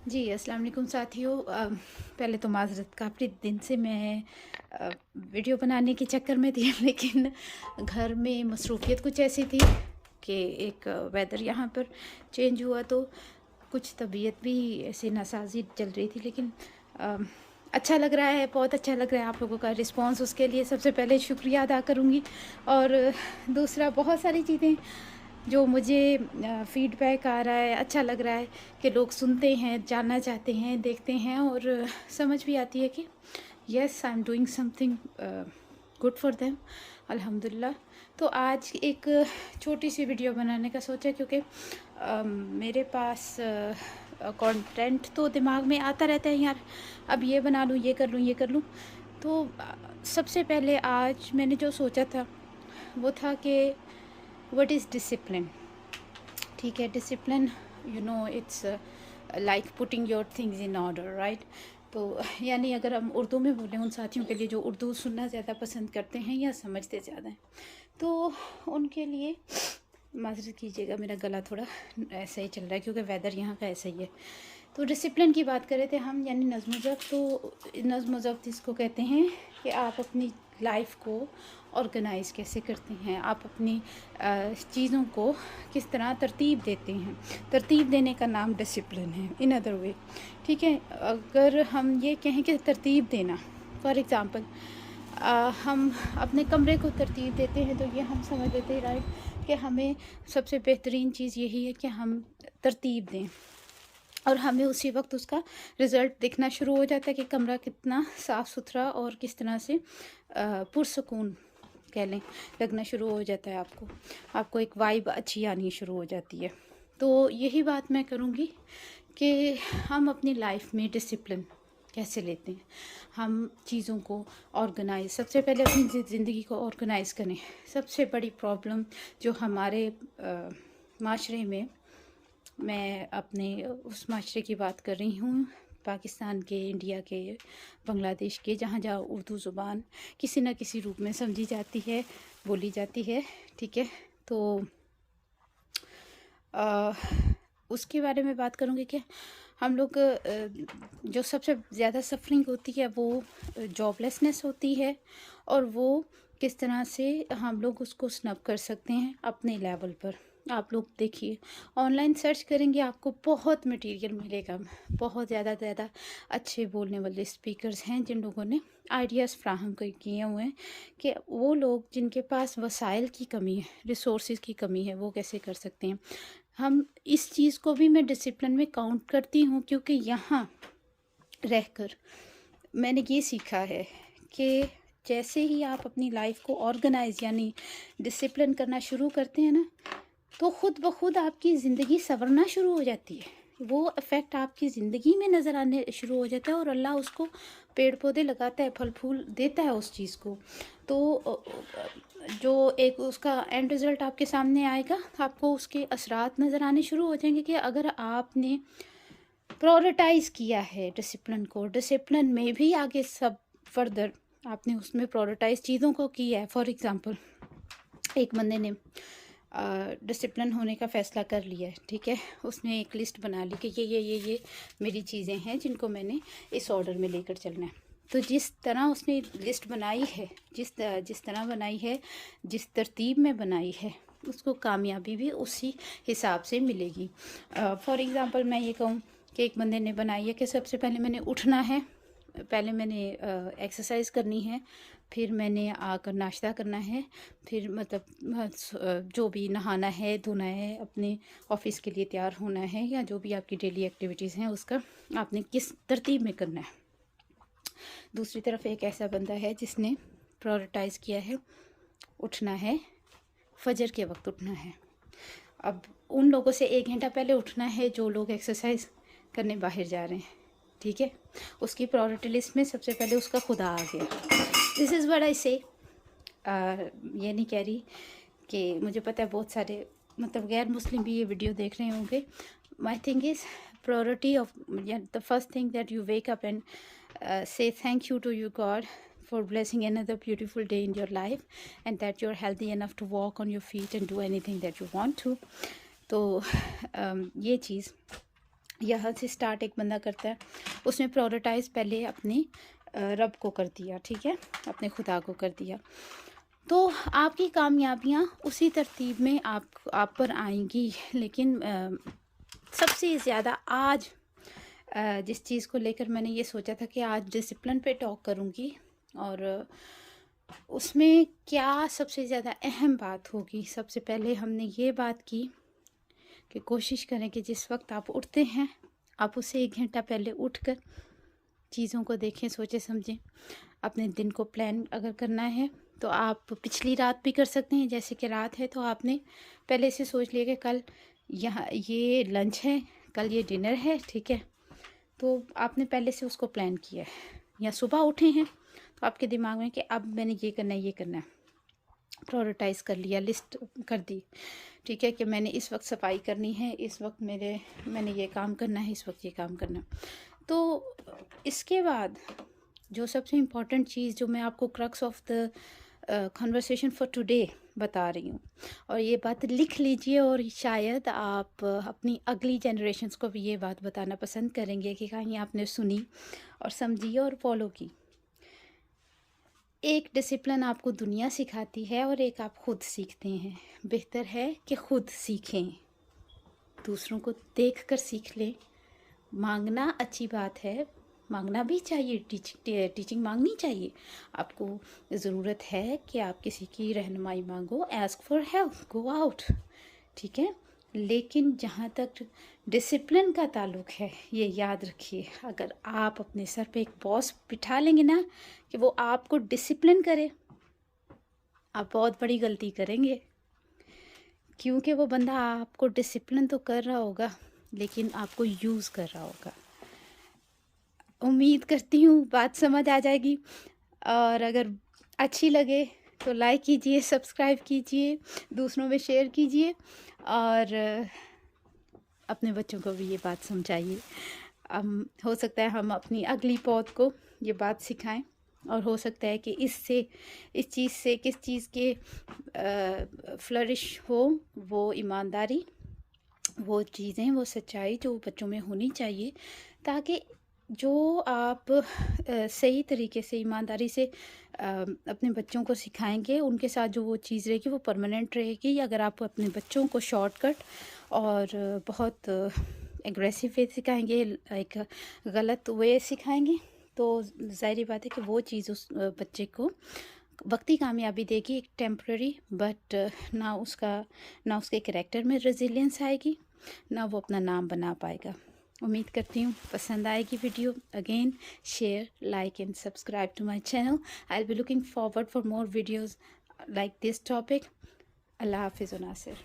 जी, अस्सलाम वालेकुम साथियों। पहले तो माज़रत, काफ़ी दिन से मैं वीडियो बनाने के चक्कर में थी लेकिन घर में मसरूफ़ियत कुछ ऐसी थी कि एक वेदर यहाँ पर चेंज हुआ तो कुछ तबीयत भी ऐसे नासाज़ी चल रही थी। लेकिन अ, अच्छा लग रहा है, बहुत अच्छा लग रहा है। आप लोगों का रिस्पॉन्स, उसके लिए सबसे पहले शुक्रिया अदा करूँगी। और दूसरा, बहुत सारी चीज़ें जो मुझे फीडबैक आ रहा है, अच्छा लग रहा है कि लोग सुनते हैं, जानना चाहते हैं, देखते हैं और समझ भी आती है कि yes, I am doing something good for them, अल्हम्दुलिल्लाह। तो आज एक छोटी सी वीडियो बनाने का सोचा, क्योंकि मेरे पास कंटेंट तो दिमाग में आता रहता है यार, अब ये बना लूँ, ये कर लूँ, ये कर लूँ। तो सबसे पहले आज मैंने जो सोचा था वो था कि व्हाट इज़ डिसिप्लिन। ठीक है, discipline, you know, it's like putting your things in order, right. तो यानी अगर हम उर्दू में बोलें उन साथियों के लिए जो उर्दू सुनना ज़्यादा पसंद करते हैं या समझते ज़्यादा हैं, तो उनके लिए माज़रत कीजिएगा, मेरा गला थोड़ा ऐसा ही चल रहा है क्योंकि वेदर यहाँ का ऐसा ही है। तो डिसिप्लिन की बात करें थे हम, यानी नज़्म ज़ब्त। तो नज़्म ज़ब्त इसको कहते हैं कि आप अपनी लाइफ को ऑर्गेनाइज़ कैसे करते हैं, आप अपनी चीज़ों को किस तरह तरतीब देते हैं। तरतीब देने का नाम डिसिप्लिन है, इन अदर वे। ठीक है, अगर हम ये कहें कि तरतीब देना, फॉर एग्ज़ाम्पल हम अपने कमरे को तरतीब देते हैं, तो ये हम समझ लेते हैं, राइट, कि हमें सबसे बेहतरीन चीज़ यही है कि हम तरतीब दें और हमें उसी वक्त उसका रिज़ल्ट दिखना शुरू हो जाता है कि कमरा कितना साफ़ सुथरा और किस तरह से पुरसकून कह लें लगना शुरू हो जाता है। आपको एक वाइब अच्छी आनी शुरू हो जाती है। तो यही बात मैं करूँगी कि हम अपनी लाइफ में डिसिप्लिन कैसे लेते हैं, हम चीज़ों को ऑर्गेनाइज, सबसे पहले अपनी ज़िंदगी को ऑर्गेनाइज़ करें। सबसे बड़ी प्रॉब्लम जो हमारे माशरे में, मैं अपने उस माशरे की बात कर रही हूँ, पाकिस्तान के, इंडिया के, बांग्लादेश के, जहाँ जहाँ उर्दू ज़ुबान किसी न किसी रूप में समझी जाती है, बोली जाती है। ठीक है, तो अ, उसके बारे में बात करूँगी कि हम लोग जो सबसे ज़्यादा सफरिंग होती है वो जॉबलेसनेस होती है, और वो किस तरह से हम लोग उसको स्नब कर सकते हैं अपने लेवल पर। आप लोग देखिए, ऑनलाइन सर्च करेंगे आपको बहुत मटेरियल मिलेगा, बहुत ज़्यादा अच्छे बोलने वाले स्पीकर्स हैं जिन लोगों ने आइडियाज़ फ्राहम किए हुए हैं कि वो लोग जिनके पास वसाइल की कमी है, रिसोर्सेज की कमी है, वो कैसे कर सकते हैं। हम इस चीज़ को भी मैं डिसिप्लिन में काउंट करती हूँ, क्योंकि यहाँ रहकर मैंने ये सीखा है कि जैसे ही आप अपनी लाइफ को ऑर्गेनाइज यानी डिसिप्लिन करना शुरू करते हैं ना, तो ख़ुद ब खुद आपकी ज़िंदगी संवरना शुरू हो जाती है। वो इफ़ेक्ट आपकी ज़िंदगी में नज़र आने शुरू हो जाता है और अल्लाह उसको पेड़ पौधे लगाता है, फल फूल देता है उस चीज़ को। तो जो एक उसका एंड रिज़ल्ट आपके सामने आएगा, आपको उसके असरात नज़र आने शुरू हो जाएंगे कि अगर आपने प्रायोरिटाइज़ किया है डिसिप्लिन को, डिसिप्लिन में भी आगे सब फर्दर आपने उसमें प्रायोरिटाइज़ चीज़ों को किया है। फॉर एग्ज़ाम्पल, एक बंदे ने डिसिप्लिन होने का फ़ैसला कर लिया है, ठीक है, उसने एक लिस्ट बना ली कि ये मेरी चीज़ें हैं जिनको मैंने इस ऑर्डर में लेकर चलना है। तो जिस तरह उसने लिस्ट बनाई है, जिस तरह बनाई है, जिस तरतीब में बनाई है, उसको कामयाबी भी उसी हिसाब से मिलेगी। फॉर एग्ज़ाम्पल मैं ये कहूँ कि एक बंदे ने बनाई है कि सबसे पहले मैंने उठना है, पहले मैंने एक्सरसाइज करनी है, फिर मैंने आकर नाश्ता करना है, फिर मतलब जो भी नहाना है, धोना है, अपने ऑफिस के लिए तैयार होना है, या जो भी आपकी डेली एक्टिविटीज़ हैं उसका आपने किस तरतीब में करना है। दूसरी तरफ एक ऐसा बंदा है जिसने प्रायोरिटाइज़ किया है, उठना है, फजर के वक्त उठना है। अब उन लोगों से 1 घंटा पहले उठना है जो लोग एक्सरसाइज करने बाहर जा रहे हैं, ठीक है, उसकी प्रायोरिटी लिस्ट में सबसे पहले उसका खुदा आ गया। दिस इज़ व्हाट आई से। ये नहीं कह रही कि मुझे पता है बहुत सारे मतलब गैर मुस्लिम भी ये वीडियो देख रहे होंगे। My thing is priority of the first thing that you wake up and say thank you to you God for blessing another beautiful day in your life, and that you're healthy enough to walk on your feet and do anything that you want to. तो ये चीज़ यहाँ से start एक बंदा करता है, उसने prioritise पहले अपने रब को कर दिया, ठीक है, अपने खुदा को कर दिया। तो आपकी कामयाबियाँ उसी तरतीब में आप पर आएंगी। लेकिन सबसे ज़्यादा आज जिस चीज़ को लेकर मैंने ये सोचा था कि आज डिसिप्लिन पे टॉक करूँगी, और उसमें क्या सबसे ज़्यादा अहम बात होगी। सबसे पहले हमने ये बात की कि कोशिश करें कि जिस वक्त आप उठते हैं, आप उससे 1 घंटा पहले उठकर चीज़ों को देखें, सोचें समझें। अपने दिन को प्लान अगर करना है तो आप पिछली रात भी कर सकते हैं। जैसे कि रात है तो आपने पहले से सोच लिया कि कल यहाँ ये लंच है, कल ये डिनर है, ठीक है, तो आपने पहले से उसको प्लान किया है। या सुबह उठे हैं तो आपके दिमाग में कि अब मैंने ये करना है, ये करना है, प्रायोरिटाइज़ कर लिया, लिस्ट कर दी, ठीक है, कि मैंने इस वक्त सफाई करनी है, इस वक्त मैंने ये काम करना है, इस वक्त ये काम करना है। तो इसके बाद जो सबसे इम्पॉर्टेंट चीज़ जो मैं आपको crux of the conversation for today बता रही हूँ, और ये बात लिख लीजिए, और शायद आप अपनी अगली जनरेशन्स को भी ये बात बताना पसंद करेंगे कि कहीं आपने सुनी और समझी और फॉलो की। एक डिसिप्लिन आपको दुनिया सिखाती है और एक आप खुद सीखते हैं। बेहतर है कि खुद सीखें, दूसरों को देखकर सीख लें। मांगना अच्छी बात है, मांगना भी चाहिए, टीचिंग मांगनी चाहिए। आपको ज़रूरत है कि आप किसी की रहनुमाई मांगो, ask for help, go out, ठीक है। लेकिन जहाँ तक डिसिप्लिन का ताल्लुक़ है, ये याद रखिए, अगर आप अपने सर पे एक बॉस बिठा लेंगे ना कि वो आपको डिसिप्लिन करे, आप बहुत बड़ी गलती करेंगे। क्योंकि वो बंदा आपको डिसिप्लिन तो कर रहा होगा लेकिन आपको यूज़ कर रहा होगा। उम्मीद करती हूँ बात समझ आ जाएगी, और अगर अच्छी लगे तो लाइक कीजिए, सब्सक्राइब कीजिए, दूसरों में शेयर कीजिए, और अपने बच्चों को भी ये बात समझाइए। हो सकता है हम अपनी अगली पौध को ये बात सिखाएं, और हो सकता है कि इससे, इस चीज़ से, किस चीज़ के फ्लरिश हो, वो ईमानदारी, वो चीज़ें, वो सच्चाई जो बच्चों में होनी चाहिए, ताकि जो आप सही तरीके से, ईमानदारी से अपने बच्चों को सिखाएंगे, उनके साथ जो वो चीज़ रहेगी वो परमानेंट रहेगी। अगर आप अपने बच्चों को शॉर्टकट और बहुत एग्रेसिव वे सिखाएंगे, एक गलत वे सिखाएंगे, तो ज़ाहिर बात है कि वो चीज़ उस बच्चे को वक्ती कामयाबी देगी, एक टेम्पररी, बट ना उसके कैरेक्टर में रेजिलियंस आएगी, ना वो अपना नाम बना पाएगा। उम्मीद करती हूँ पसंद आएगी video. Again share, like and subscribe to my channel. I will be looking forward for more videos like this topic. अल्लाह हाफिज़ नासिर।